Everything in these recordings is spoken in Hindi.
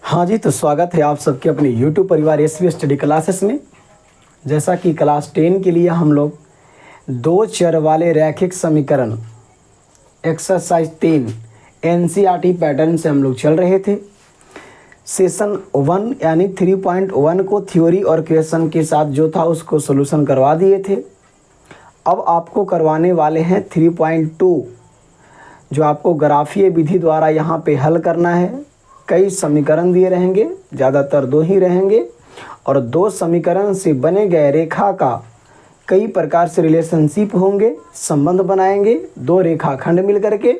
हाँ जी, तो स्वागत है आप सबके अपने YouTube परिवार एसवी स्टडी क्लासेस में। जैसा कि क्लास 10 के लिए हम लोग दो चर वाले रैखिक समीकरण एक्सरसाइज 3 एनसीईआरटी पैटर्न से हम लोग चल रहे थे। सेशन 1 यानी 3.1 को थ्योरी और क्वेश्चन के साथ जो था उसको सोल्यूशन करवा दिए थे। अब आपको करवाने वाले हैं 3.2, जो आपको ग्राफीय विधि द्वारा यहाँ पे हल करना है। कई समीकरण दिए रहेंगे, ज़्यादातर दो ही रहेंगे, और दो समीकरण से बने गए रेखा का कई प्रकार से रिलेशनशिप होंगे, संबंध बनाएंगे। दो रेखाखंड मिल करके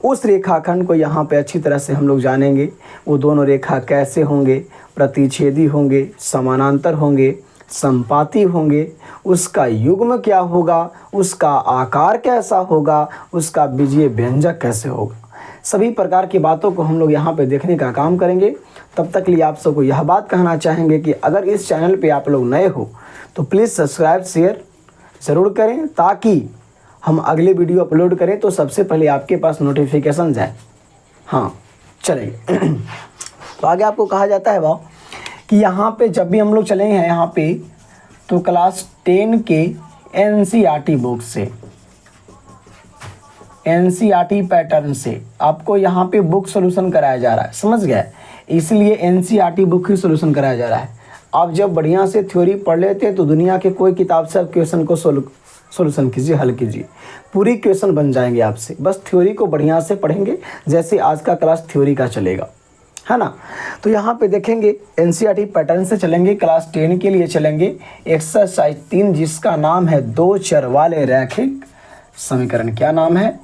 उस रेखाखंड को यहाँ पे अच्छी तरह से हम लोग जानेंगे। वो दोनों रेखा कैसे होंगे, प्रतिच्छेदी होंगे, समानांतर होंगे, संपाती होंगे, उसका युग्म क्या होगा, उसका आकार कैसा होगा, उसका बीजीय व्यंजक कैसे होगा, सभी प्रकार की बातों को हम लोग यहाँ पे देखने का काम करेंगे। तब तक लिए आप सबको यह बात कहना चाहेंगे कि अगर इस चैनल पे आप लोग नए हो तो प्लीज़ सब्सक्राइब शेयर ज़रूर करें, ताकि हम अगले वीडियो अपलोड करें तो सबसे पहले आपके पास नोटिफिकेशन जाए। हाँ चलेंगे। तो आगे आपको कहा जाता है भाव कि यहाँ पे जब भी हम लोग चलेंगे यहाँ पे तो क्लास 10 के एनसीईआरटी बुक से, एनसीईआरटी पैटर्न से आपको यहाँ पे बुक सोल्यूशन कराया जा रहा है, समझ गए? इसलिए एनसीईआरटी बुक ही सोल्यूशन कराया जा रहा है। आप जब बढ़िया से थ्योरी पढ़ लेते हैं तो दुनिया के कोई किताब से आप क्वेश्चन को सोल्यूशन कीजिए, हल कीजिए, पूरी क्वेश्चन बन जाएंगे आपसे। बस थ्योरी को बढ़िया से पढ़ेंगे, जैसे आज का क्लास थ्योरी का चलेगा, है ना। तो यहाँ पे देखेंगे एनसीईआरटी पैटर्न से चलेंगे, क्लास 10 के लिए चलेंगे एक्सरसाइज 3, जिसका नाम है दो चर वाले रैखिक समीकरण। क्या नाम है?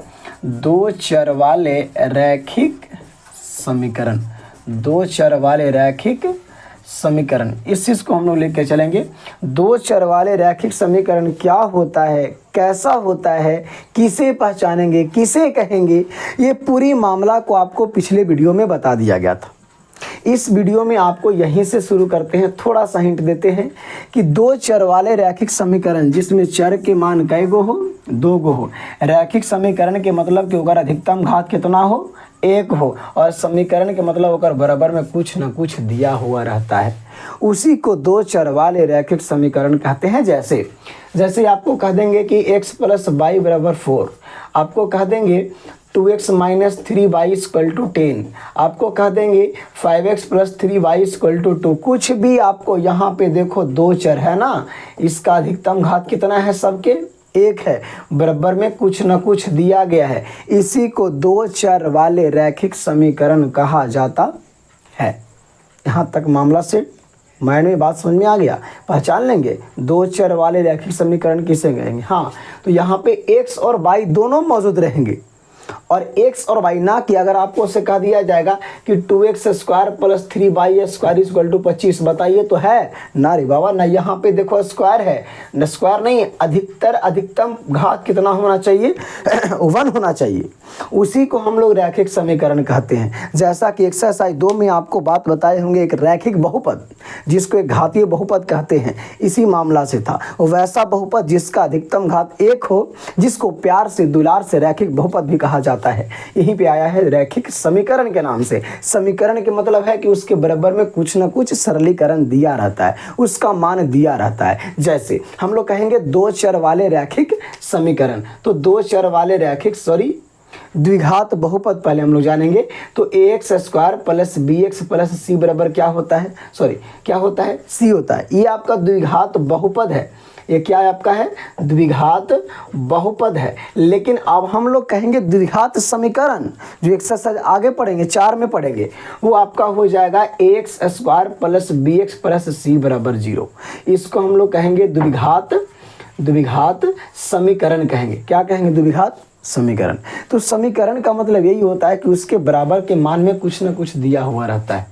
दो चर वाले रैखिक समीकरण। दो चर वाले रैखिक समीकरण, इस चीज़ को हम लोग लेकर चलेंगे। दो चर वाले रैखिक समीकरण क्या होता है, कैसा होता है, किसे पहचानेंगे, किसे कहेंगे, ये पूरी मामला को आपको पिछले वीडियो में बता दिया गया था। इस वीडियो में आपको यहीं से शुरू करते हैं, थोड़ा सा हिंट देते हैं कि दो चर वाले रैखिक समीकरण जिसमें चर के मान कै गो हो, दो गो हो। रैखिक समीकरण के मतलब कि अगर अधिकतम घात कितना हो, एक हो, और समीकरण के मतलब अगर बराबर में कुछ न कुछ दिया हुआ रहता है, उसी को दो चर वाले रैखिक समीकरण कहते हैं। जैसे आपको कह देंगे कि x + y = 4, आपको कह देंगे 2x - 3y = 10, आपको कह देंगे 5x + 3y = 2। कुछ भी आपको यहाँ पे देखो दो चर है ना, इसका अधिकतम घात कितना है, सबके एक है, बराबर में कुछ न कुछ दिया गया है। इसी को दो चर वाले रैखिक समीकरण कहा जाता है। यहाँ तक मामला सेट, माइंड में बात समझ में आ गया? पहचान लेंगे दो चर वाले रैखिक समीकरण किसे कहेंगे। हाँ, तो यहाँ पे x और y दोनों मौजूद रहेंगे, और x और y ना कि अगर आपको से कह दिया जाएगा कि 2x² + 3y² = 25, बताइए तो है ना रे बाबा ना। यहाँ पे देखो स्क्वायर है न, स्क्वायर नहीं, अधिकतम घात कितना होना चाहिए 1 होना चाहिए। उसी को हम लोग रैखिक समीकरण कहते हैं। जैसा कि एक्सरसाइज 2 में आपको बात बताए होंगे, एक रैखिक बहुपद जिसको एक घातीय बहुपद कहते हैं, इसी मामला से था। वैसा बहुपद जिसका अधिकतम घात 1 हो, जिसको प्यार से दुलार से रैखिक बहुपद भी कहा जाता है, यहीं पे आया है रैखिक समीकरण के नाम से। समीकरण के मतलब है कि उसके बराबर में कुछ न कुछ सरलीकरण दिया रहता है, उसका मान दिया रहता है। जैसे हम लोग कहेंगे दो चर वाले रैखिक समीकरण, तो दो चर वाले रैखिक द्विघात बहुपद पहले हम लोग जानेंगे। तो ax² + bx + c बराबर क्या होता है, क्या होता है, c होता है। ये आपका द्विघात बहुपद है। ये क्या है आपका है, द्विघात बहुपद है। लेकिन अब हम लोग कहेंगे द्विघात समीकरण, जो एक्सरसाइज आगे पढ़ेंगे 4 में पढ़ेंगे, वो आपका हो जाएगा ax² + bx + c = 0। इसको हम लोग कहेंगे द्विघात समीकरण कहेंगे। क्या कहेंगे? द्विघात समीकरण। तो समीकरण का मतलब यही होता है कि उसके बराबर के मान में कुछ न कुछ दिया हुआ रहता है।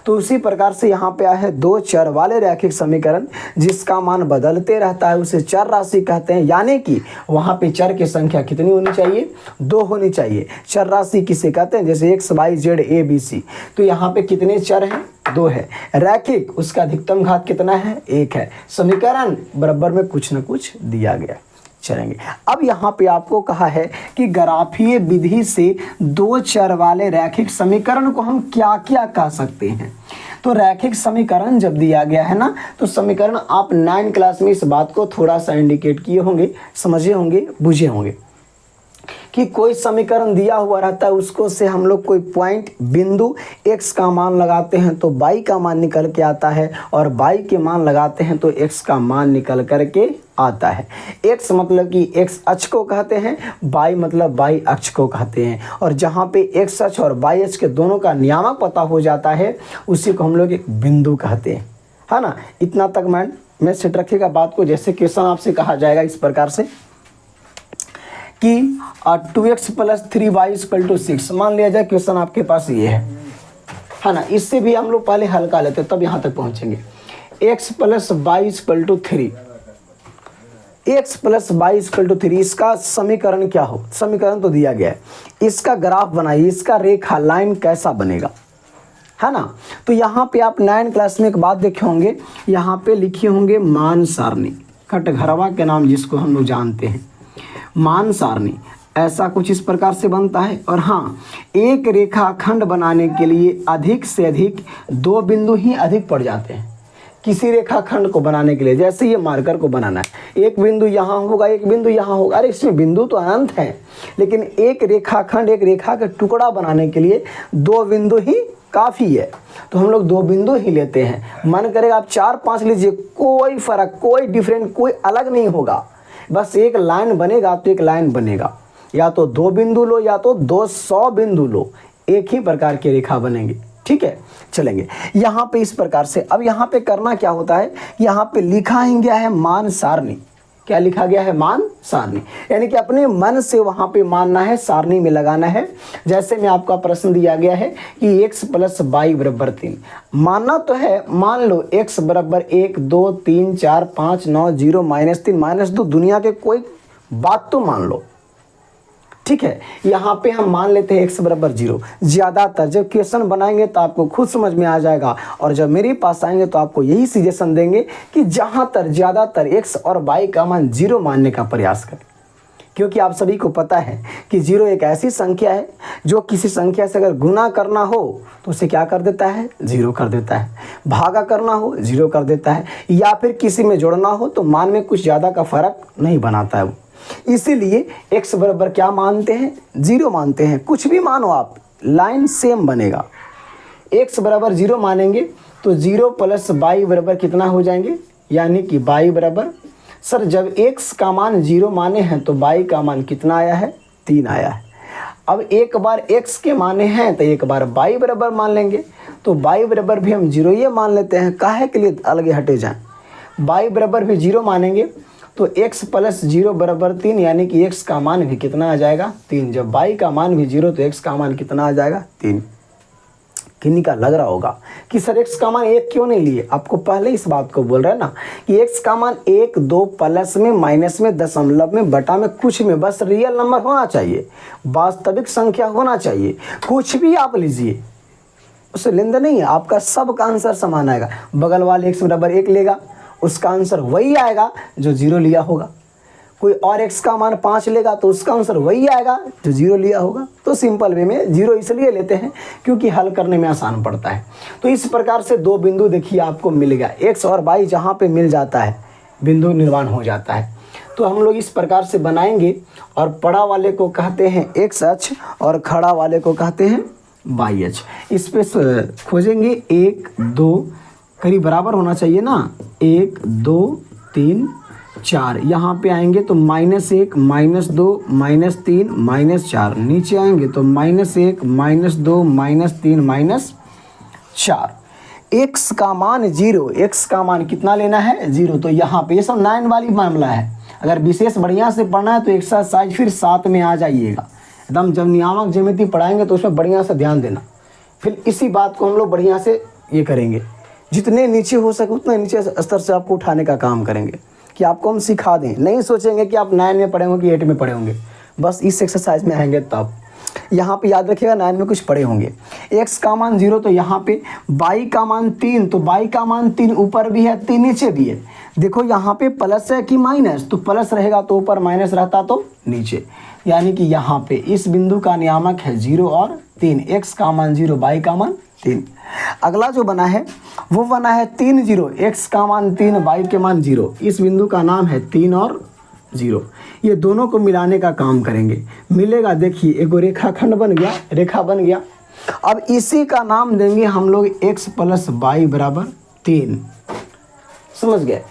तो उसी प्रकार से यहाँ पे आया है दो चर वाले रैखिक समीकरण जिसका मान बदलते रहता है, उसे चर राशि कहते हैं। यानी कि वहाँ पे चर की संख्या कितनी होनी चाहिए, 2 होनी चाहिए। चर राशि किसे कहते हैं? जैसे x y z a b c, तो यहाँ पे कितने चर हैं, 2 है। रैखिक, उसका अधिकतम घात कितना है, 1 है। समीकरण बराबर में कुछ न कुछ दिया गया। चलेंगे। अब यहाँ पे आपको कहा है कि ग्राफीय विधि से दो चर वाले रैखिक समीकरण को हम क्या क्या कह सकते हैं। तो रैखिक समीकरण जब दिया गया है ना, तो समीकरण आप 9 क्लास में इस बात को थोड़ा सा इंडिकेट किए होंगे, समझे होंगे, बुझे होंगे कि कोई समीकरण दिया हुआ रहता है, उसको से हम लोग कोई पॉइंट बिंदु x का मान लगाते हैं तो y का मान निकल के आता है, और y के मान लगाते हैं तो x का मान निकल कर के आता है। x मतलब कि x अक्ष को कहते हैं, y मतलब y अक्ष को कहते हैं, और जहाँ पे x अक्ष और y अक्ष के दोनों का नियामक पता हो जाता है उसी को हम लोग एक बिंदु कहते हैं, है ना। इतना तक मैं सेट रखिएगा बात को। जैसे क्वेश्चन आपसे कहा जाएगा इस प्रकार से कि 2x + 3y = 6, मान लिया जाए क्वेश्चन आपके पास ये है ना। इससे भी हम लोग पहले हल्का लेते हैं तब यहाँ तक पहुँचेंगे। x + y = 3, x + y = 3, इसका समीकरण क्या हो, समीकरण तो दिया गया है, इसका ग्राफ बनाइए, इसका रेखा लाइन कैसा बनेगा, है ना। तो यहाँ पे आप 9 क्लास में एक बात देखे होंगे, यहाँ पे लिखे होंगे मान सारणी, कटघरवा के नाम जिसको हम लोग जानते हैं, मान सारणी ऐसा कुछ इस प्रकार से बनता है। और हाँ, एक रेखाखंड बनाने के लिए अधिक से अधिक 2 बिंदु ही अधिक पड़ जाते हैं किसी रेखाखंड को बनाने के लिए। जैसे ये मार्कर को बनाना है, एक बिंदु यहाँ होगा, एक बिंदु यहाँ होगा, अरे इसमें बिंदु तो अनंत है, लेकिन एक रेखाखंड, एक रेखा का टुकड़ा बनाने के लिए 2 बिंदु ही काफ़ी है, तो हम लोग 2 बिंदु ही लेते हैं। मन करेगा आप 4-5 लीजिए, कोई फर्क, कोई डिफरेंट, कोई अलग नहीं होगा, बस एक लाइन बनेगा तो एक लाइन बनेगा, या तो 2 बिंदु लो या तो 200 बिंदु लो, एक ही प्रकार की रेखा बनेंगे, ठीक है। चलेंगे यहाँ पे इस प्रकार से। अब यहाँ पे करना क्या होता है, यहाँ पे लिखा ही गया है मान सारणी। क्या लिखा गया है, मान सारणी, यानी कि अपने मन से वहाँ पे मानना है, सारणी में लगाना है। जैसे में आपका प्रश्न दिया गया है कि x + y = 3, मानना तो है, मान लो x = 1 2 3 4 5 9 0 -3 -2, दुनिया के कोई बात तो मान लो, ठीक है। यहाँ पे हम मान लेते हैं x = 0। ज़्यादातर जब क्वेश्चन बनाएंगे तो आपको खुद समझ में आ जाएगा, और जब मेरे पास आएंगे तो आपको यही सजेशन देंगे कि ज़्यादातर x और y का मान 0 मानने का प्रयास करें, क्योंकि आप सभी को पता है कि 0 एक ऐसी संख्या है जो किसी संख्या से अगर गुना करना हो तो उसे क्या कर देता है, 0 कर देता है, भागा करना हो 0 कर देता है, या फिर किसी में जोड़ना हो तो मान में कुछ ज़्यादा का फर्क नहीं बनाता है वो। इसीलिए x बराबर क्या मानते हैं, 0 मानते हैं। कुछ भी मानो आप, लाइन सेम बनेगा। x बराबर 0 मानेंगे तो 0 + y बराबर कितना हो जाएंगे, यानी कि y बराबर, सर जब x का मान 0 माने हैं तो y का मान कितना आया है, 3 आया है। अब एक बार x के माने हैं तो एक बार y बराबर मान लेंगे, तो y बराबर भी हम 0 ये मान लेते हैं, काहे के लिए अलग हटे जाएं। y बराबर भी 0 मानेंगे तो x + 0 = 3, यानी कि x का मान भी कितना आ जाएगा, 3। जब y का मान भी 0 तो x का मान कितना आ जाएगा, 3। किन्हीं का लग रहा होगा कि सर x का मान 1 क्यों नहीं लिए, आपको पहले इस बात को बोल रहे हैं ना कि x का मान 1 2 प्लस में, माइनस में, दशमलव में, बटा में, कुछ में, बस रियल नंबर होना चाहिए, वास्तविक संख्या होना चाहिए। कुछ भी आप लीजिए, उससे लेन देन नहीं है, आपका सब का आंसर समान आएगा। बगल वाले x बराबर 1 लेगा, उसका आंसर वही आएगा जो 0 लिया होगा। कोई और x का मान 5 लेगा तो उसका आंसर वही आएगा जो 0 लिया होगा। तो सिंपल वे में 0 इसलिए लेते हैं क्योंकि हल करने में आसान पड़ता है। तो इस प्रकार से 2 बिंदु देखिए आपको मिल गया, x और y जहाँ पे मिल जाता है बिंदु निर्माण हो जाता है। तो हम लोग इस प्रकार से बनाएंगे, और पड़ा वाले को कहते हैं x अक्ष और खड़ा वाले को कहते हैं y अक्ष। इस पे खोजेंगे 1 2 करीब बराबर होना चाहिए ना, 1 2 3 4, यहाँ पे आएंगे तो -1 -2 -3 -4, नीचे आएंगे तो -1 -2 -3 -4। x का मान 0, x का मान कितना लेना है, 0। तो यहाँ पे ये सब 9 वाली मामला है। अगर विशेष बढ़िया से पढ़ना है तो एक्सरसाइज फिर 7 में आ जाइएगा एकदम। जब नियामक ज्यामिति पढ़ाएंगे तो उसमें बढ़िया से ध्यान देना, फिर इसी बात को हम लोग बढ़िया से ये करेंगे, जितने नीचे हो सके उतने नीचे स्तर से आपको उठाने का काम करेंगे कि आपको हम सिखा दें। नहीं सोचेंगे कि आप 9 में पढ़े होंगे कि 8 में पढ़े होंगे, बस इस एक्सरसाइज में आएंगे तब। यहाँ पे याद रखिएगा 9 में कुछ पड़े होंगे। x का मान 0 तो यहाँ पे, y का मान 3 तो y का मान 3 ऊपर भी है 3 नीचे भी है। देखो यहाँ पे प्लस है कि माइनस, तो प्लस रहेगा तो ऊपर, माइनस रहता तो नीचे। यानी कि यहाँ पे इस बिंदु का नियामक है 0 और 3, x का मान 0 y का मान 3। अगला जो बना है वो बना है 3 0, x का मान 3 y के मान 0। इस बिंदु का नाम है 3 और 0। ये दोनों को मिलाने का काम करेंगे, मिलेगा। देखिए एक रेखाखंड बन गया, रेखा बन गया। अब इसी का नाम देंगे हम लोग x प्लस y बराबर 3। समझ गए।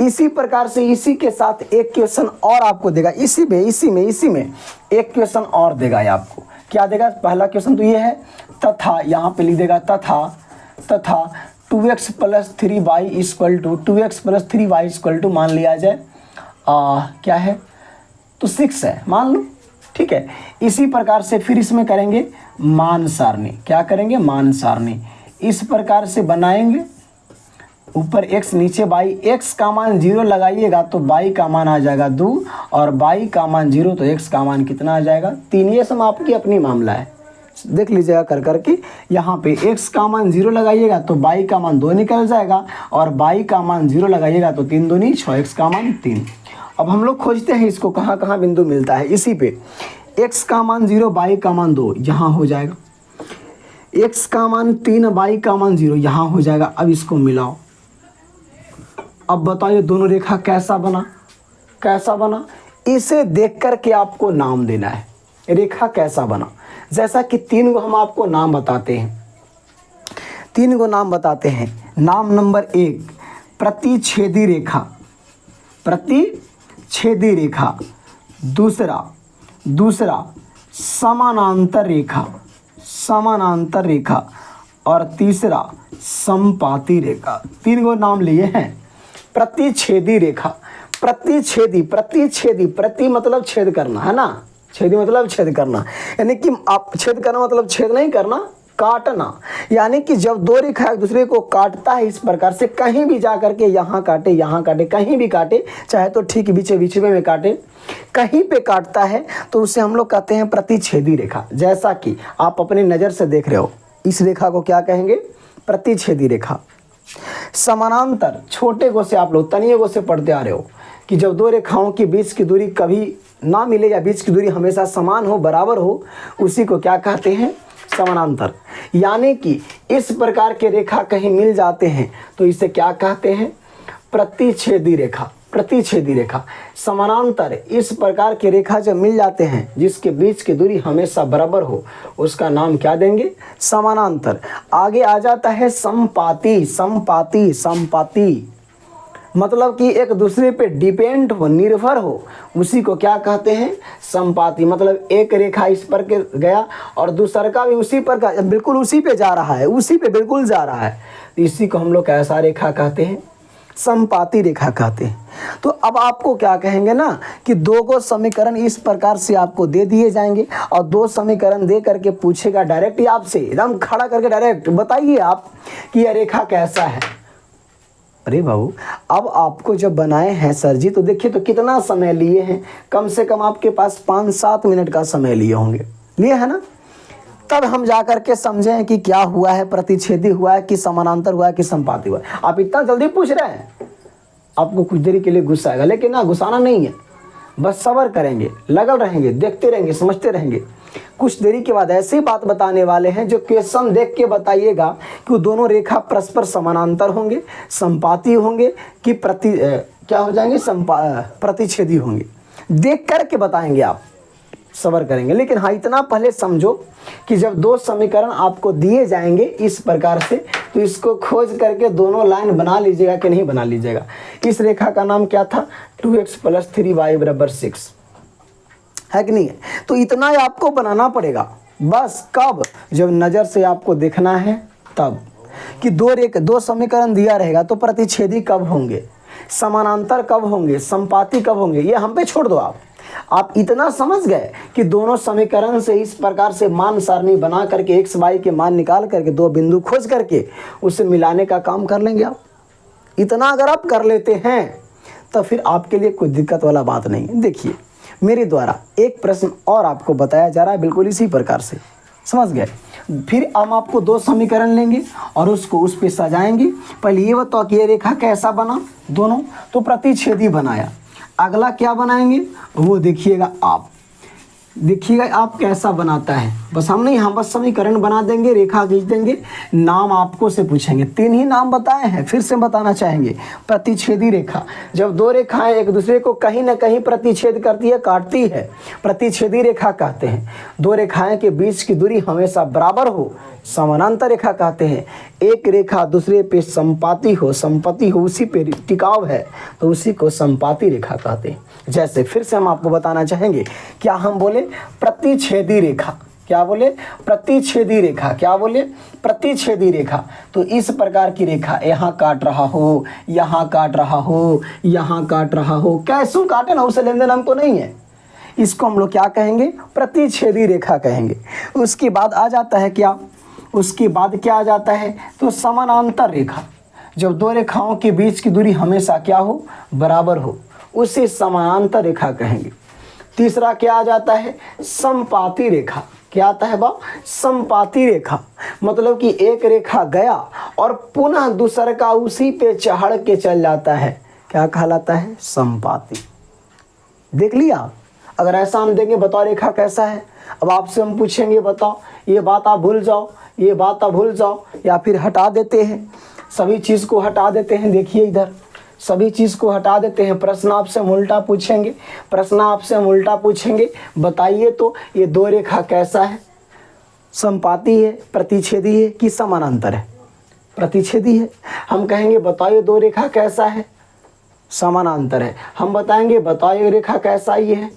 इसी प्रकार से इसी के साथ एक क्वेश्चन और आपको देगा, इसी में एक क्वेश्चन और देगा। ये आपको क्या देगा? पहला क्वेश्चन तो ये है, तथा यहाँ पे लिख देगा तथा 2x plus 3y equal to 2x plus 3y equal to मान लिया जाए क्या है तो 6 है, मान लो, ठीक है। इसी प्रकार से फिर इसमें करेंगे मान सारणी। क्या करेंगे? मान सारणी। इस प्रकार से बनाएंगे, ऊपर x नीचे y। x का मान 0 लगाइएगा तो y का मान आ जाएगा 2 और y का मान 0 तो x का मान कितना आ जाएगा? 3। ये सब आपकी अपनी मामला है, देख लीजिएगा कर करके। यहाँ पे x का मान 0 लगाइएगा तो y का मान 2 निकल जाएगा और y का मान 0 लगाइएगा तो 3 दूनी 6, x का मान 3। अब हम लोग खोजते हैं इसको कहाँ कहाँ बिंदु मिलता है। इसी पे x का मान 0 y का मान 2 यहाँ हो जाएगा, x का मान 3 y का मान 0 यहाँ हो जाएगा। अब इसको मिलाओ। अब बताइए दोनों रेखा कैसा बना? इसे देख करके आपको नाम देना है, रेखा कैसा बना। जैसा कि 3 को हम आपको नाम बताते हैं। नाम नंबर 1 प्रतिच्छेदी रेखा, दूसरा समानांतर रेखा और तीसरा समपाती रेखा। 3 को नाम लिए हैं। प्रतिच्छेदी रेखा, प्रतिच्छेदी प्रति मतलब छेद करना है ना, छेदी मतलब छेद करना, यानी कि आप छेद करना मतलब छेद नहीं करना, काटना। यानी कि जब दो रेखा एक दूसरे को काटता है इस प्रकार से, कहीं भी जा करके यहाँ काटे, कहीं भी काटे, चाहे तो ठीक बीच में काटे, कहीं पे काटता है तो उसे हम लोग कहते हैं प्रतिच्छेदी रेखा। जैसा कि आप अपनी नज़र से देख रहे हो, इस रेखा को क्या कहेंगे? प्रतिच्छेदी रेखा। समानांतर, छोटे गो से आप लोग तनिए गो से पढ़ते आ रहे हो कि जब दो रेखाओं के बीच की दूरी कभी ना मिले या बीच की दूरी हमेशा समान हो, बराबर हो, उसी को क्या कहते हैं? समानांतर। यानी कि इस प्रकार के रेखा कहीं मिल जाते हैं तो इसे क्या कहते हैं? प्रतिच्छेदी रेखा। समानांतर, इस प्रकार के रेखा जब मिल जाते हैं जिसके बीच की दूरी हमेशा बराबर हो, उसका नाम क्या देंगे? समानांतर। आगे आ जाता है संपाती, मतलब कि एक दूसरे पे डिपेंड हो, निर्भर हो, उसी को क्या कहते हैं? संपाती। मतलब एक रेखा इस पर के गया और दूसरा का भी उसी पर का बिल्कुल उसी पे जा रहा है, उसी पे बिल्कुल जा रहा है, तो इसी को हम लोग कैसा रेखा कहते हैं? संपाती रेखा कहते हैं। तो अब आपको क्या कहेंगे ना कि 2 को समीकरण इस प्रकार से आपको दे दिए जाएंगे और 2 समीकरण दे करके पूछेगा डायरेक्ट ही आपसे, एकदम खड़ा करके डायरेक्ट बताइए आप कि यह रेखा कैसा है। अरे बाबू, अब आपको जब बनाए हैं सर जी तो देखिए तो कितना समय लिए हैं, कम से कम आपके पास 5-7 मिनट का समय लिए होंगे, लिए है ना। तब हम जा कर के समझें कि क्या हुआ है, प्रतिच्छेदी हुआ है कि समानांतर हुआ है कि संपाती हुआ है। आप इतना जल्दी पूछ रहे हैं, आपको कुछ देरी के लिए गुस्सा आएगा, लेकिन ना गुस्साना नहीं है, बस सब्र करेंगे, लगल रहेंगे, देखते रहेंगे, समझते रहेंगे। कुछ देरी के बाद ऐसी बात बताने वाले हैं जो क्वेश्चन देख के बताइएगा कि दोनों रेखा परस्पर समानांतर होंगे, संपाती होंगे कि क्या हो जाएंगे? प्रतिच्छेदी होंगे। देख करके बताएंगे आप, सब्र करेंगे। लेकिन हाँ, इतना पहले समझो कि जब 2 समीकरण आपको दिए जाएंगे इस प्रकार से, तो इसको खोज करके दोनों लाइन बना लीजिएगा कि नहीं बना लीजिएगा। इस रेखा का नाम क्या था? 2x प्लस 3y बराबर 6 है कि नहीं है? तो इतना ही आपको बनाना पड़ेगा। बस कब? जब नज़र से आपको देखना है तब, कि 2 समीकरण दिया रहेगा तो प्रतिच्छेदी कब होंगे, समानांतर कब होंगे, संपाती कब होंगे, ये हम पे छोड़ दो। आप इतना समझ गए कि दोनों समीकरण से इस प्रकार से मान सारणी बना करके x y के मान निकाल करके 2 बिंदु खोज करके उसे मिलाने का काम कर लेंगे आप। इतना अगर आप कर लेते हैं तो फिर आपके लिए कोई दिक्कत वाला बात नहीं है। देखिए मेरे द्वारा एक प्रश्न और आपको बताया जा रहा है बिल्कुल इसी प्रकार से, समझ गए। फिर हम आपको दो समीकरण लेंगे और उसको उस पे सजाएंगे। पहले ये बताओ कि ये रेखा कैसा बना, दोनों तो प्रतिच्छेदी बनाया। अगला क्या बनाएंगे वो देखिएगा आप, देखिएगा आप कैसा बनाता है। बस हमने यहाँ बस समीकरण बना देंगे, रेखा खींच देंगे, नाम आपको से पूछेंगे। तीन ही नाम बताए हैं, फिर से बताना चाहेंगे। प्रतिच्छेदी रेखा, जब दो रेखाएं एक दूसरे को कहीं ना कहीं प्रतिच्छेद करती है, काटती है, प्रतिच्छेदी रेखा कहते हैं। दो रेखाएं के बीच की दूरी हमेशा बराबर हो, समानांतर रेखा कहते हैं। एक रेखा दूसरे पे संपाती हो, संपत्ति हो, उसी पे टिकाव है तो उसी को संपाती रेखा कहते हैं। जैसे फिर से हम आपको बताना चाहेंगे, क्या हम बोले प्रतिच्छेदी रेखा, क्या बोले प्रतिच्छेदी रेखा, क्या बोले प्रतिच्छेदी रेखा। तो इस प्रकार की रेखा यहाँ काट रहा हो, यहाँ काट रहा हो, यहाँ काट रहा हो, कैसे काटे ना, उसे लेन देन हमको नहीं है, इसको हम लोग क्या कहेंगे प्रतिच्छेदी रेखा कहेंगे। उसके बाद आ जाता है क्या, उसके बाद क्या आ जाता है तो समानांतर रेखा। जब दो रेखाओं के बीच की दूरी हमेशा क्या हो, बराबर हो, उसे समानांतर रेखा कहेंगे। तीसरा क्या आ जाता है संपाती रेखा। क्या आता है बाप, संपाती रेखा, मतलब कि एक रेखा गया और पुनः दूसरा का उसी पे चढ़ के चल जाता है, क्या कहलाता है संपाती। देख लिया। अगर ऐसा हम देंगे बताओ रेखा कैसा है, अब आपसे हम पूछेंगे बताओ ये बात आप भूल जाओ, ये बात आप भूल जाओ, या फिर हटा देते हैं, सभी चीज़ को हटा देते हैं। देखिए इधर सभी चीज़ को हटा देते हैं। प्रश्न आपसे हम उल्टा पूछेंगे, प्रश्न आपसे हम उल्टा पूछेंगे, बताइए तो ये दो रेखा कैसा है, संपाती है, प्रतिच्छेदी है कि समानांतर है, प्रतिच्छेदी है। हम कहेंगे बताइए दो रेखा कैसा है, समानांतर है। हम बताएंगे बताइए रेखा कैसा ये है,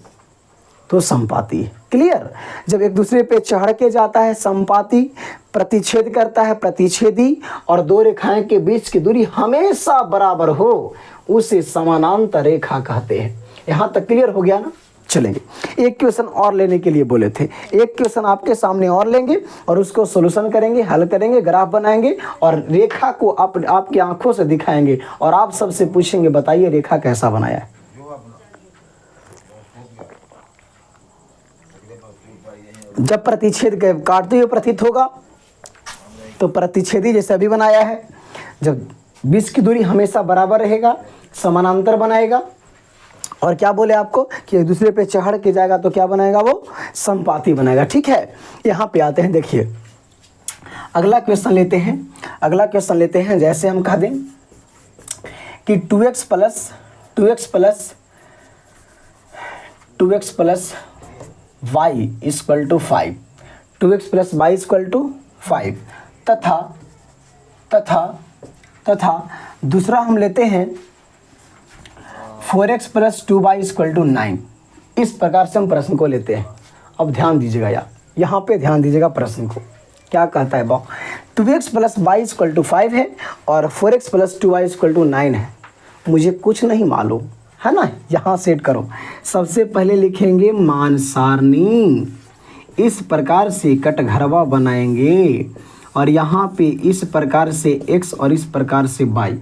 तो संपाती है। क्लियर। जब एक दूसरे पे चढ़ के जाता है संपाती, प्रतिच्छेद करता है प्रतिच्छेदी, और दो रेखाएं के बीच की दूरी हमेशा बराबर हो, उसे समानांतर रेखा कहते हैं। यहाँ तक क्लियर हो गया ना। चलेंगे एक क्वेश्चन और लेने के लिए बोले थे, एक क्वेश्चन आपके सामने और लेंगे और उसको सोल्यूशन करेंगे, हल करेंगे, ग्राफ बनाएंगे और रेखा को आपकी आंखों से दिखाएंगे और आप सबसे पूछेंगे बताइए रेखा कैसा बनाया है। जब प्रतिच्छेद काटते हुए प्रतीत होगा तो प्रतिच्छेदी जैसे अभी बनाया है। जब बीच की दूरी हमेशा बराबर रहेगा, समानांतर बनाएगा, और क्या बोले आपको कि एक दूसरे पे चढ़ के जाएगा तो क्या बनाएगा वो संपाती बनाएगा। ठीक है, यहाँ पे आते हैं। देखिए अगला क्वेश्चन लेते हैं, अगला क्वेश्चन लेते हैं। जैसे हम कह दें कि 2x plus y equal to 5, 2x plus y equal to 5, तथा दूसरा हम लेते हैं 4x plus 2y equal to 9। इस प्रकार से हम प्रश्न को लेते हैं। अब ध्यान दीजिएगा यार, यहाँ पे ध्यान दीजिएगा प्रश्न को क्या कहता है। बाओ 2x plus y equal to 5 है और 4x plus 2y equal to 9 है। मुझे कुछ नहीं मालूम है ना, यहाँ सेट करो। सबसे पहले लिखेंगे मान सारणी, इस प्रकार से कटघरवा बनाएंगे और यहाँ पे इस प्रकार से x और इस प्रकार से y।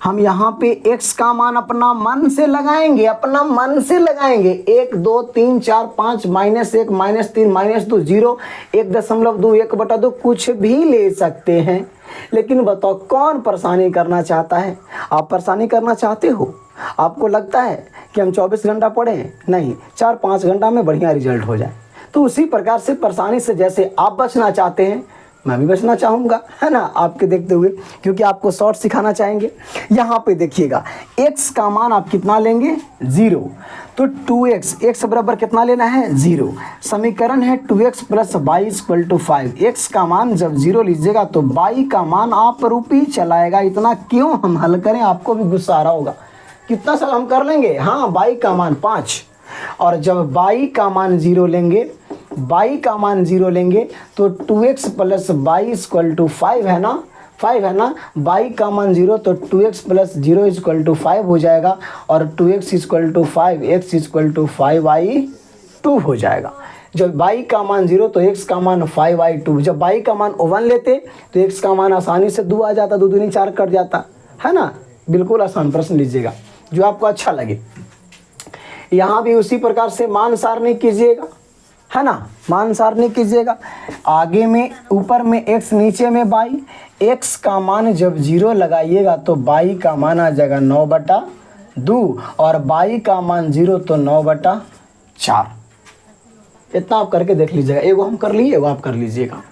हम यहाँ पे x का मान अपना मन से लगाएंगे, अपना मन से लगाएंगे। 1 2 3 4 5 -1 -3 -2 0 1.2 1/2 कुछ भी ले सकते हैं। लेकिन बताओ कौन परेशानी करना चाहता है? आप परेशानी करना चाहते हो? आपको लगता है कि हम 24 घंटा पढ़ें? नहीं, 4-5 घंटा में बढ़िया रिजल्ट हो जाए। तो उसी प्रकार से परेशानी से जैसे आप बचना चाहते हैं मैं भी बचना चाहूँगा, है ना, आपके देखते हुए, क्योंकि आपको शॉर्ट सिखाना चाहेंगे। यहाँ पे देखिएगा x का मान आप कितना लेंगे 0, तो 2x, x बराबर कितना लेना है 0। समीकरण है 2x plus y equal to 5। x का मान जब 0 लीजिएगा तो y का मान आप रूपी चलाएगा। इतना क्यों हम हल करें, आपको भी गुस्सा आ रहा होगा। कितना साल हम कर लेंगे, हाँ y का मान 5, और जब y का मान 0 लेंगे, y का मान 0 लेंगे तो 2x plus y equal to 5 है ना, 5 है ना। y का मान 0 तो 2x प्लस 0 इक्वल टू 5 हो जाएगा, और 2x equal to 5 x equal to 5y2 हो जाएगा। जब y का मान 0 तो x का मान 5y2। जब y का मान 1 लेते तो x का मान आसानी से 2 आ जाता, 2 दूनी 4 कट जाता, है ना। बिल्कुल आसान प्रश्न लीजिएगा जो आपको अच्छा लगे। यहाँ भी उसी प्रकार से मान सारणी कीजिएगा, है ना, मान सारणी कीजिएगा। आगे में ऊपर में x, नीचे में y। x का मान जब 0 लगाइएगा तो y का मान आ जाएगा 9/2 और y का मान 0 तो 9/4। इतना आप करके देख लीजिएगा। एगो हम कर लिए, एगो आप कर लीजिएगा।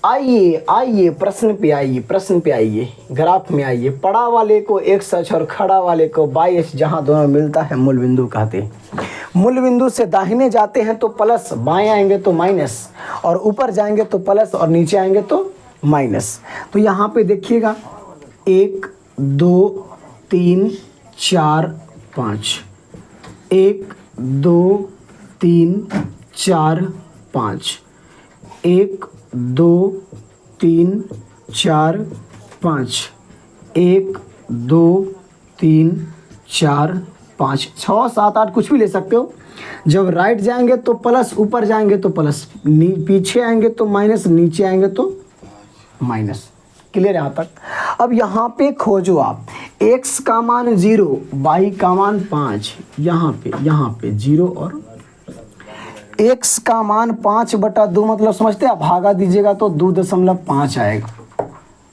आइए आइए प्रश्न पे आइए, प्रश्न पे आइए, ग्राफ में आइए। पड़ा वाले को x अक्ष और खड़ा वाले को y अक्ष जहाँ दोनों मिलता है मूल बिंदु कहते हैं। मूल बिंदु से दाहिने जाते हैं तो प्लस, बाएं आएंगे तो माइनस, और ऊपर जाएंगे तो प्लस और नीचे आएंगे तो माइनस। तो यहाँ पे देखिएगा 1 2 3 4 5, 1 2 3 4 5, 1 2 3 4 5, 1 2 3 4 5, 6 7 8 कुछ भी ले सकते हो। जब राइट जाएंगे तो प्लस, ऊपर जाएंगे तो प्लस, पीछे आएंगे तो माइनस, नीचे आएंगे तो माइनस। क्लियर यहाँ तक। अब यहाँ पे खोजो आप, x का मान 0, y का मान 5, यहाँ पे 0 और x का मान 5/2 मतलब समझते हैं, भागा दीजिएगा तो 2.5 आएगा।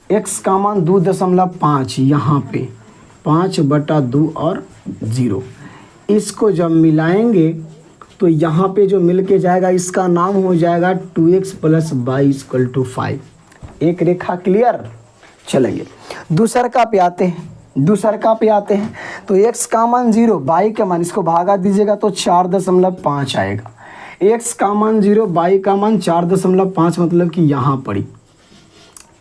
x का मान 2.5, यहाँ पे 5/2 और 0। इसको जब मिलाएंगे तो यहाँ पे जो मिल के जाएगा इसका नाम हो जाएगा 2x + y = 5। एक रेखा क्लियर। चलेंगे दूसरका पे आते हैं, दूसरका पे आते हैं। तो x का मान 0, y का मान, इसको भागा दीजिएगा तो 4.5 आएगा। x का मान 0, y का मान 4.5 मतलब कि यहाँ पड़ी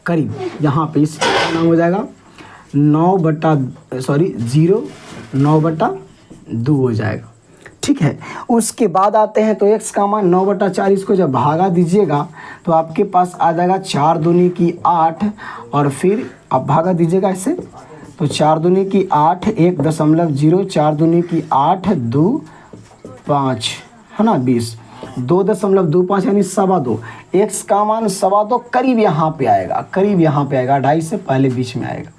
करीब, यहाँ पे इसका नाम हो जाएगा 9/2 हो जाएगा। ठीक है। उसके बाद आते हैं तो x का मान 9/4, इसको जब भागा दीजिएगा तो आपके पास आ जाएगा 4 दूनी की 8 और फिर आप भागा दीजिएगा ऐसे तो 4 दूनी की 8, 1.0, 4 दूनी की 8, 2 5, है ना 20, 2.25 यानी 2.25। x का मान 2.25 करीब यहाँ पे आएगा, करीब यहाँ पे आएगा, 2.5 से पहले बीच में आएगा।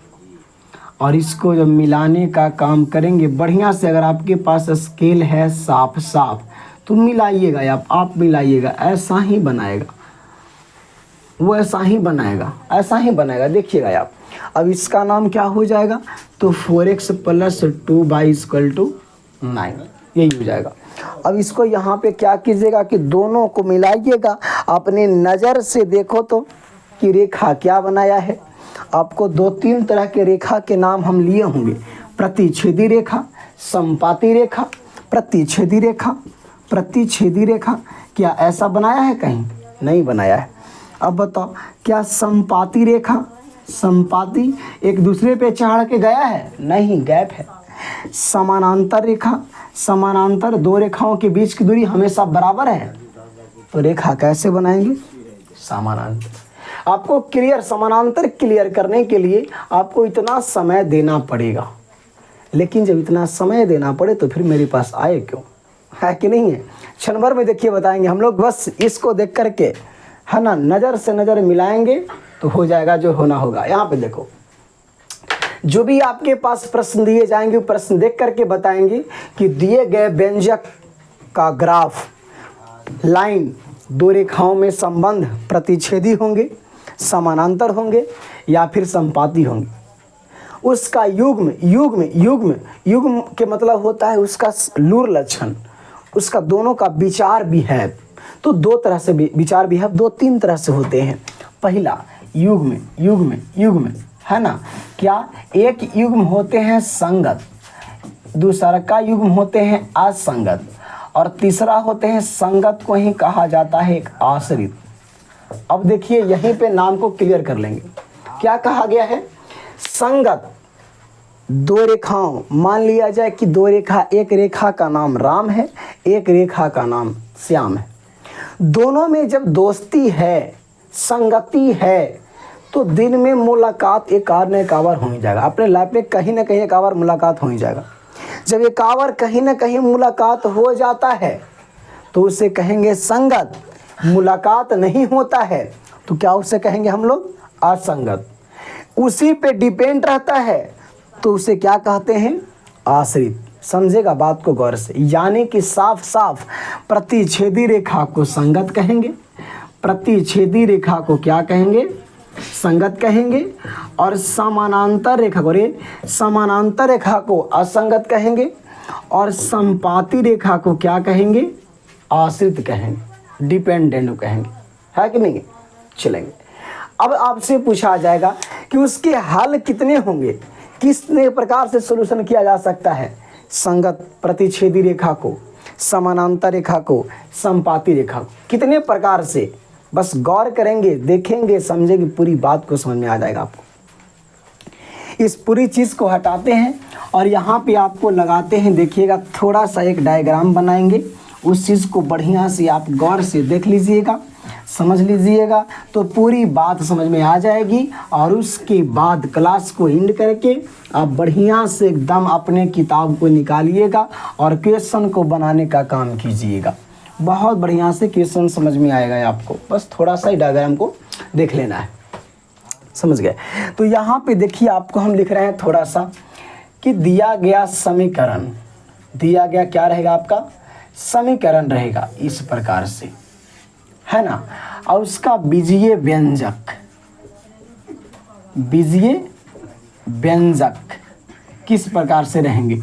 और इसको जब मिलाने का काम करेंगे बढ़िया से, अगर आपके पास स्केल है साफ तो मिलाइएगा, आप मिलाइएगा, ऐसा ही बनाएगा, वो ऐसा ही बनाएगा, ऐसा ही बनाएगा, देखिएगा आप। अब इसका नाम क्या हो जाएगा तो 4x + 2y = 9, यही हो जाएगा। अब इसको यहाँ पे क्या कीजिएगा कि दोनों को मिलाइएगा, अपने नज़र से देखो तो कि रेखा क्या बनाया है। आपको 2-3 तरह के रेखा के नाम हम लिए होंगे, प्रतिच्छेदी रेखा, संपाती रेखा, प्रतिच्छेदी रेखा, प्रतिच्छेदी रेखा। क्या ऐसा बनाया है कहीं? नहीं बनाया है। अब बताओ क्या संपाती रेखा, संपाती एक दूसरे पे चढ़ के गया है? नहीं, गैप है। समानांतर रेखा, समानांतर 2 रेखाओं के बीच की दूरी हमेशा बराबर है, तो रेखा कैसे बनाएंगे? समानांतर। आपको क्लियर, समानांतर क्लियर करने के लिए आपको इतना समय देना पड़ेगा, लेकिन जब इतना समय देना पड़े तो फिर मेरे पास आए क्यों, है कि नहीं है? क्षण भर में देखिए बताएंगे हम लोग, बस इसको देख करके, है ना, नज़र से नज़र मिलाएंगे तो हो जाएगा जो होना होगा। यहाँ पे देखो, जो भी आपके पास प्रश्न दिए जाएंगे प्रश्न देख करके बताएंगे कि दिए गए व्यंजक का ग्राफ, लाइन, 2 रेखाओं में संबंध प्रतिच्छेदी होंगे, समानांतर होंगे या फिर संपाती होंगे। उसका युग्म, युग्म युग्म युग्म के मतलब होता है उसका लूर लक्षण, उसका दोनों का विचार विहेव। तो 2 तरह से विचार विहेव 2-3 तरह से होते हैं। पहला युग्म, युग्म युग्म, है ना, क्या एक युग्म होते हैं संगत, दूसरा का युग्म होते हैं असंगत, और तीसरा होते हैं संगत को ही कहा जाता है एक आश्रित। अब देखिए यहीं पे नाम को क्लियर कर लेंगे। क्या कहा गया है? संगत 2 रेखाओं, मान लिया जाए कि 2 रेखा, एक रेखा का नाम राम है, एक रेखा का नाम श्याम है। दोनों में जब दोस्ती है, संगति है, तो दिन में मुलाकात एक आवर न एक आवर हो ही जाएगा। अपने लाइफ में कहीं ना कहीं एक आवर मुलाकात हो ही जाएगा। जब एक आवर कहीं ना कहीं मुलाकात हो जाता है तो उसे कहेंगे संगत। मुलाकात नहीं होता है तो क्या उसे कहेंगे हम लोग? असंगत। उसी पे डिपेंड रहता है तो उसे क्या कहते हैं? आश्रित। समझेगा बात को गौर से। यानी कि साफ साफ प्रतिच्छेदी रेखा को संगत कहेंगे, प्रतिच्छेदी रेखा को क्या कहेंगे, संगत कहेंगे, और समानांतर रेखा को, रे समानांतर रेखा को असंगत कहेंगे, और संपाती रेखा को क्या कहेंगे, आश्रित कहेंगे, डिपेंडेंट कहेंगे, है कि नहीं। चलेंगे, अब आपसे पूछा जाएगा कि उसके हल कितने होंगे, कितने प्रकार से सॉल्यूशन किया जा सकता है, संगत, प्रतिच्छेदी रेखा को, समानांतर रेखा को, संपाती रेखा को, कितने प्रकार से। बस गौर करेंगे, देखेंगे, समझेंगे, पूरी बात को समझ में आ जाएगा आपको। इस पूरी चीज़ को हटाते हैं और यहाँ पे आपको लगाते हैं। देखिएगा, थोड़ा सा एक डायग्राम बनाएंगे, उस चीज़ को बढ़िया से आप गौर से देख लीजिएगा, समझ लीजिएगा, तो पूरी बात समझ में आ जाएगी। और उसके बाद क्लास को एंड करके आप बढ़िया से एकदम अपने किताब को निकालिएगा और क्वेश्चन को बनाने का काम कीजिएगा। बहुत बढ़िया से क्वेश्चन समझ में आएगा आपको, बस थोड़ा सा ही डायग्राम को देख लेना है, समझ गए। तो यहाँ पे देखिए, आपको हम लिख रहे हैं थोड़ा सा कि दिया गया समीकरण, दिया गया क्या रहेगा आपका, समीकरण रहेगा इस प्रकार से, है ना। और उसका बीजीय व्यंजक, बीजीय व्यंजक किस प्रकार से रहेंगे,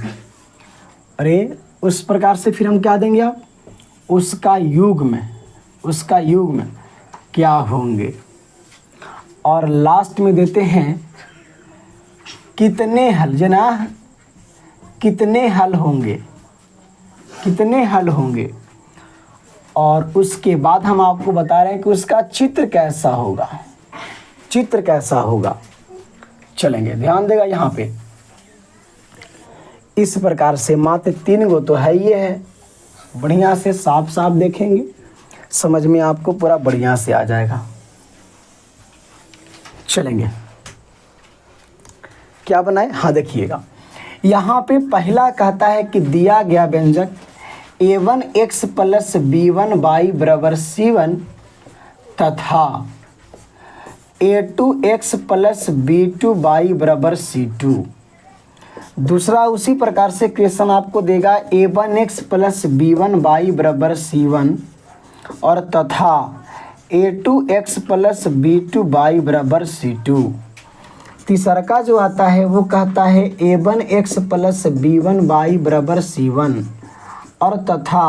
अरे उस प्रकार से फिर हम क्या देंगे, आप उसका युग्म, उसका युग्म क्या होंगे। और लास्ट में देते हैं कितने हल, जना कितने हल होंगे, कितने हल होंगे। और उसके बाद हम आपको बता रहे हैं कि उसका चित्र कैसा होगा, चित्र कैसा होगा। चलेंगे, ध्यान देगा यहाँ पे, इस प्रकार से मात्र 3 गो तो है, ये है, बढ़िया से साफ साफ देखेंगे, समझ में आपको पूरा बढ़िया से आ जाएगा। चलेंगे, क्या बनाए, हाँ देखिएगा, यहाँ पे पहला कहता है कि दिया गया व्यंजक a1x + b1y = c1 तथा a2x + b2y = c2। दूसरा उसी प्रकार से क्वेश्चन आपको देगा a1x + b1y = c1 और तथा a2x + b2y = c2। तीसरा का जो आता है वो कहता है a1x + b1y = c1 और तथा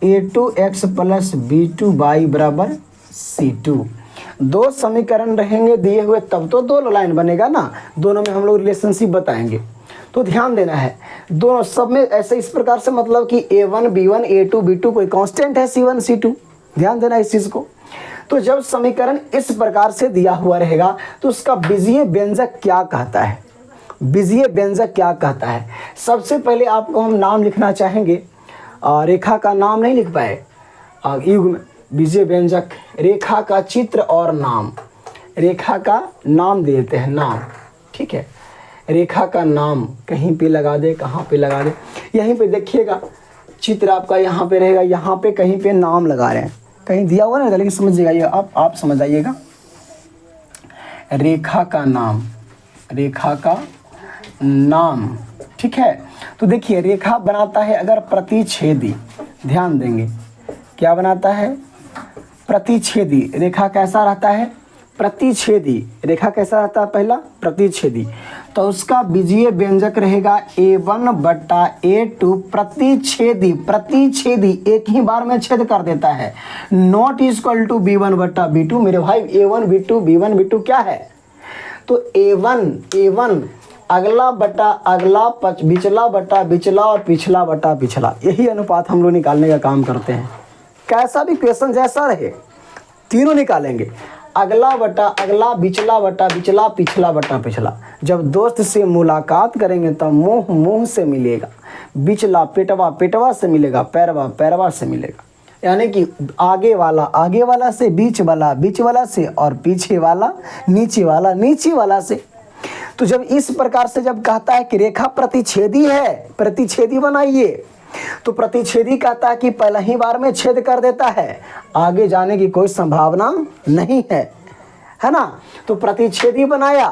a2x + b2y = c2। 2 समीकरण रहेंगे दिए हुए, तब तो 2 लाइन बनेगा ना, दोनों में हम लोग रिलेशनशिप बताएंगे। तो ध्यान देना है, दोनों सब में ऐसे इस प्रकार से, मतलब कि a1 b1 a2 b2 कोई कांस्टेंट है c1 c2, ध्यान देना इस चीज़ को। तो जब समीकरण इस प्रकार से दिया हुआ रहेगा तो उसका बीजीय व्यंजक क्या कहता है, बीजीय व्यंजक क्या कहता है। सबसे पहले आपको हम नाम लिखना चाहेंगे, रेखा का नाम नहीं लिख पाए, युग्म बीजीय व्यंजक, रेखा का चित्र और नाम, रेखा का नाम दे देते हैं, नाम, ठीक है, रेखा का नाम कहीं पे लगा दे, कहाँ पे लगा दे, यहीं पे देखिएगा, चित्र आपका यहाँ पे रहेगा, यहाँ पे कहीं पे नाम लगा रहे हैं, कहीं दिया हुआ नहीं, लेकिन समझिएगा ये, आप समझ आइएगा, रेखा का नाम, रेखा का नाम, ठीक है। तो देखिए, रेखा बनाता है अगर प्रतिच्छेदी, ध्यान देंगे, क्या बनाता है, प्रतिच्छेदी। रेखा कैसा रहता है, प्रतिच्छेदी, रेखा कैसा रहता है, पहला प्रतिच्छेदी, तो उसका बीजीय व्यंजक रहेगा a1 / a2 प्रतिच्छेदी, प्रतिच्छेदी एक ही बार में छेद कर देता है, not equal to b1 / b2। मेरे भाई a1 b2 b1 b2 क्या है, तो a1 अगला बटा अगला, बिचला बटा बिचला और पिछला बटा पिछला, यही अनुपात हम लोग निकालने का काम करते हैं। कैसा भी क्वेश्चन जैसा रहे, तीनों निकालेंगे, अगला बटा अगला, बिचला बटा बिचला, पिछला बटा पिछला। जब दोस्त से मुलाकात करेंगे तब मुंह मुंह से मिलेगा, बिचला पेटवा पेटवा से मिलेगा, पैरवा पैरवा से मिलेगा, यानी कि आगे वाला से, बीच वाला से और पीछे वाला नीचे वाला से। तो जब इस प्रकार से जब कहता है कि रेखा प्रतिच्छेदी है, प्रतिच्छेदी बनाइए, तो प्रतिच्छेदी कहता है कि पहला ही बार में छेद कर देता है, आगे जाने की कोई संभावना नहीं है, है ना। तो प्रतिच्छेदी बनाया,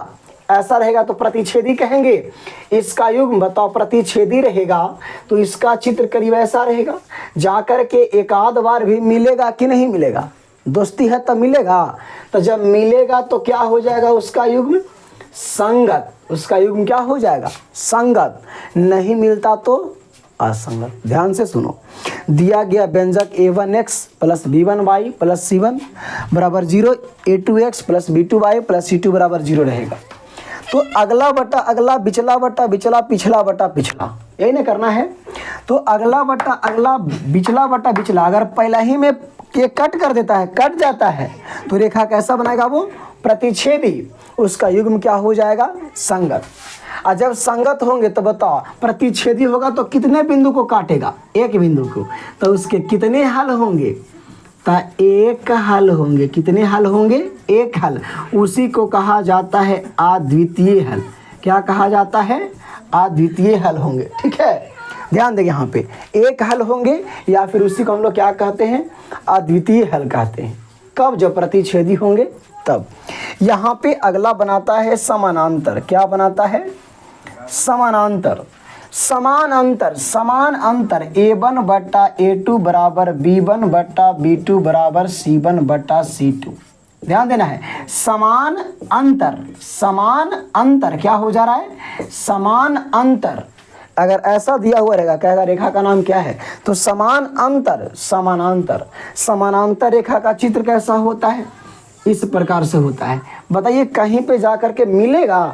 ऐसा रहेगा तो प्रतिच्छेदी कहेंगे। इसका युग्म बताओ प्रतिच्छेदी रहेगा तो इसका चित्र करीब ऐसा रहेगा, जाकर के एक आध बार भी मिलेगा कि नहीं मिलेगा, दोस्ती है तब मिलेगा। तो जब मिलेगा तो क्या हो जाएगा उसका युग्म संगत, उसका युग्म क्या हो जाएगा संगत, नहीं मिलता तो असंगत। ध्यान से सुनो, दिया गया व्यंजक a1x plus b1y plus c1 बराबर 0, a2x plus b2y plus c2 बराबर 0 रहेगा। तो अगला बटा अगला, बिचला बटा बिचला, पिछला बटा पिछला, यही ना करना है। तो अगला बटा अगला, बिचला बटा बिचला, अगर पहला ही में ये कट कर देता है, कट जाता है, तो रेखा कैसा बनाएगा वो प्रतिच्छेदी, उसका युग्म क्या हो जाएगा संगत। और जब संगत होंगे तो बताओ प्रतिच्छेदी होगा तो कितने बिंदु को काटेगा, एक बिंदु को, तो उसके कितने हल होंगे, तो एक हल होंगे। कितने हल होंगे, एक हल, उसी को कहा जाता है अद्वितीय हल। क्या कहा जाता है, अद्वितीय हल होंगे। ठीक है, ध्यान दें यहाँ पे एक हल होंगे या फिर उसी को हम लोग क्या कहते हैं अद्वितीय हल कहते हैं। कब, जब प्रतिच्छेदी होंगे तब। यहाँ पे अगला बनाता है समानांतर। क्या बनाता है समानांतर। समान अंतर, समान अंतर a1 बट्टा a2 बराबर b1 बट्टा b2 बराबर c1 बट्टा c2। ध्यान देना है, समान अंतर, समान अंतर क्या हो जा रहा है समान अंतर। अगर ऐसा दिया हुआ रहेगा, कहेगा रेखा का नाम क्या है, तो समान अंतर, समानांतर। समानांतर रेखा का चित्र कैसा होता है, इस प्रकार से होता है। बताइए कहीं पे जाकर के मिलेगा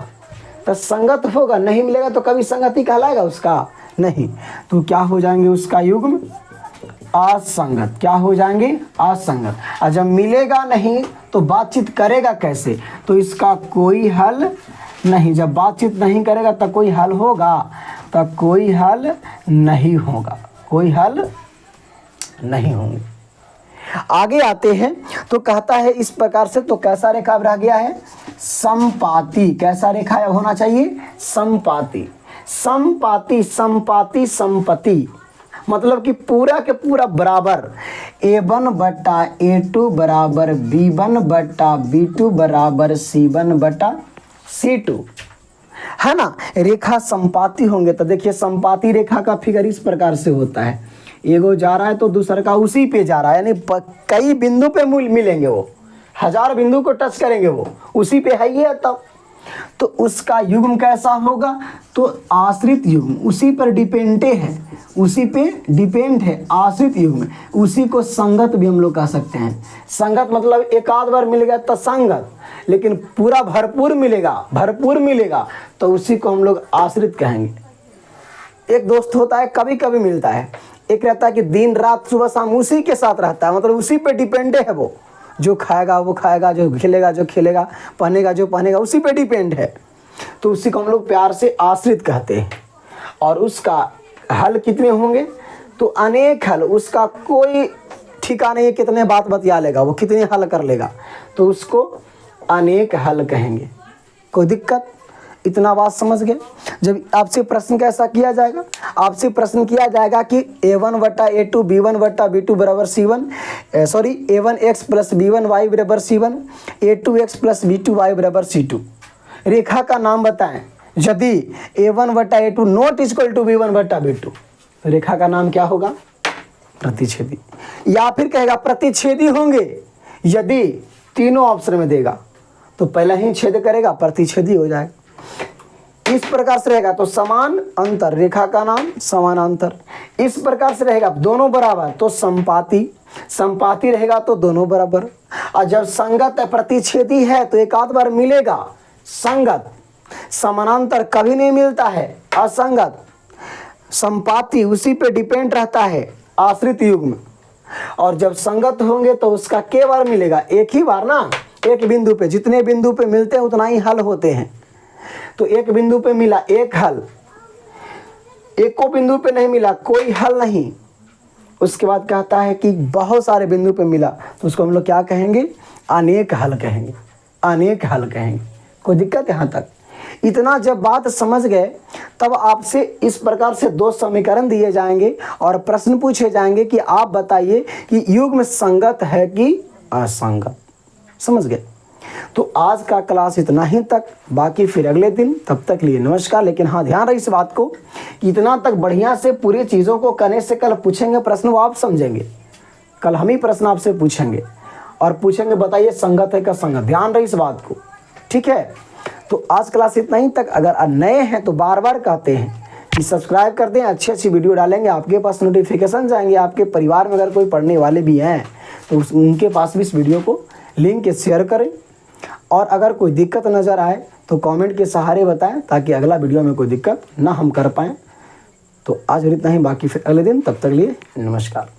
तो संगत होगा, नहीं मिलेगा तो कभी संगति कहलाएगा उसका नहीं, तो क्या हो जाएंगे उसका युग्म असंगत। क्या हो जाएंगे असंगत। और जब मिलेगा नहीं तो बातचीत करेगा कैसे, तो इसका कोई हल नहीं। जब बातचीत नहीं करेगा तो कोई हल होगा, तो कोई हल नहीं होगा, कोई हल नहीं होंगे। आगे आते हैं तो कहता है इस प्रकार से, तो कैसा रेखा रह गया है समपाती। कैसा रेखा होना चाहिए समपाती। समपाती, समपाती, संपत्ति मतलब कि पूरा के पूरा बराबर a1 बट्टा a2 बराबर b1 बट्टा b2 बराबर c1 बट्टा c2, है ना। रेखा संपाती होंगे तो देखिए संपाती रेखा का फिगर इस प्रकार से होता है, एगो जा रहा है तो दूसरा का उसी पे जा रहा है, यानी कई बिंदु पे मिलेंगे, वो 1000 बिंदु को टच करेंगे, वो उसी पे है ही है तब। तो उसका युग्म कैसा होगा, तो आश्रित युग्म, उसी पर डिपेंडे है, उसी पे डिपेंड है, आश्रित युग्म। उसी को संगत भी हम लोग कह सकते हैं। संगत मतलब एक आध बार मिल गया तो संगत, लेकिन पूरा भरपूर मिलेगा, भरपूर मिलेगा तो उसी को हम लोग आश्रित कहेंगे। एक दोस्त होता है कभी कभी मिलता है, एक रहता है कि दिन रात सुबह शाम उसी के साथ रहता है, मतलब उसी पे डिपेंडे है, वो जो खाएगा वो खाएगा, जो खेलेगा जो खेलेगा, पहनेगा जो पहनेगा, उसी पे डिपेंड है, तो उसी को हम लोग प्यार से आश्रित कहते हैं। और उसका हल कितने होंगे, तो अनेक हल, उसका कोई ठिकाना नहीं है कितने बात बतिया लेगा, वो कितने हल कर लेगा, तो उसको अनेक हल कहेंगे। कोई दिक्कत, इतना बात समझ गए। जब आपसे प्रश्न कैसा किया जाएगा, आपसे प्रश्न किया जाएगा कि a1 बट्टा a2 b1 बट्टा b2 बराबर c1, sorry a1x plus b1y बराबर c1, a2x प्लस b2y बराबर c2। रेखा का नाम बताएं। यदि a1 बट्टा a2 not equal to b1 बट्टा b2, तो रेखा का नाम क्या होगा प्रतिच्छेदी। या फिर कहेगा प्रतिच्छेदी होंगे, यदि तीनों ऑप्शन में देगा तो पहला ही छेद करेगा, प्रतिच्छेदी हो जाएगा। इस प्रकार से रहेगा तो समान अंतर, रेखा का नाम समानांतर। इस प्रकार से रहेगा दोनों बराबर तो संपाती, संपाती रहेगा तो दोनों बराबर। और जब संगत प्रतिच्छेदी है तो एक आध बार मिलेगा संगत, समानांतर कभी नहीं मिलता है असंगत। संपाती उसी पे डिपेंड रहता है आश्रित युग्म। और जब संगत होंगे तो उसका के बार मिलेगा, एक ही बार ना, एक बिंदु पे, जितने बिंदु पे मिलते हैं उतना ही हल होते हैं। तो एक बिंदु पे मिला एक हल, एक को बिंदु पे नहीं मिला कोई हल नहीं। उसके बाद कहता है कि बहुत सारे बिंदु पे मिला तो उसको हम लोग क्या कहेंगे अनेक हल कहेंगे, अनेक हल कहेंगे। कोई दिक्कत यहाँ तक। इतना जब बात समझ गए तब आपसे इस प्रकार से दो समीकरण दिए जाएंगे और प्रश्न पूछे जाएंगे कि आप बताइए कि युग्म संगत है कि असंगत। समझ गए। तो आज का क्लास इतना ही तक, बाकी फिर अगले दिन, तब तक लिए नमस्कार। लेकिन हाँ, ध्यान रहे इस बात को, इतना तक बढ़िया से पूरी चीज़ों को करने से कल पूछेंगे प्रश्न वो आप समझेंगे। कल हम ही प्रश्न आपसे पूछेंगे और पूछेंगे बताइए संगत है क्या संगत, ध्यान रहे इस बात को, ठीक है। तो आज क्लास इतना ही तक। अगर नए हैं तो बार बार कहते हैं कि सब्सक्राइब कर दें, अच्छी अच्छी वीडियो डालेंगे, आपके पास नोटिफिकेशन जाएंगे। आपके परिवार में अगर कोई पढ़ने वाले भी हैं तो उनके पास भी इस वीडियो को लिंक के शेयर करें। और अगर कोई दिक्कत नज़र आए तो कमेंट के सहारे बताएं, ताकि अगला वीडियो में कोई दिक्कत ना हम कर पाएँ। तो आज इतना ही, बाकी फिर अगले दिन, तब तक लिए नमस्कार।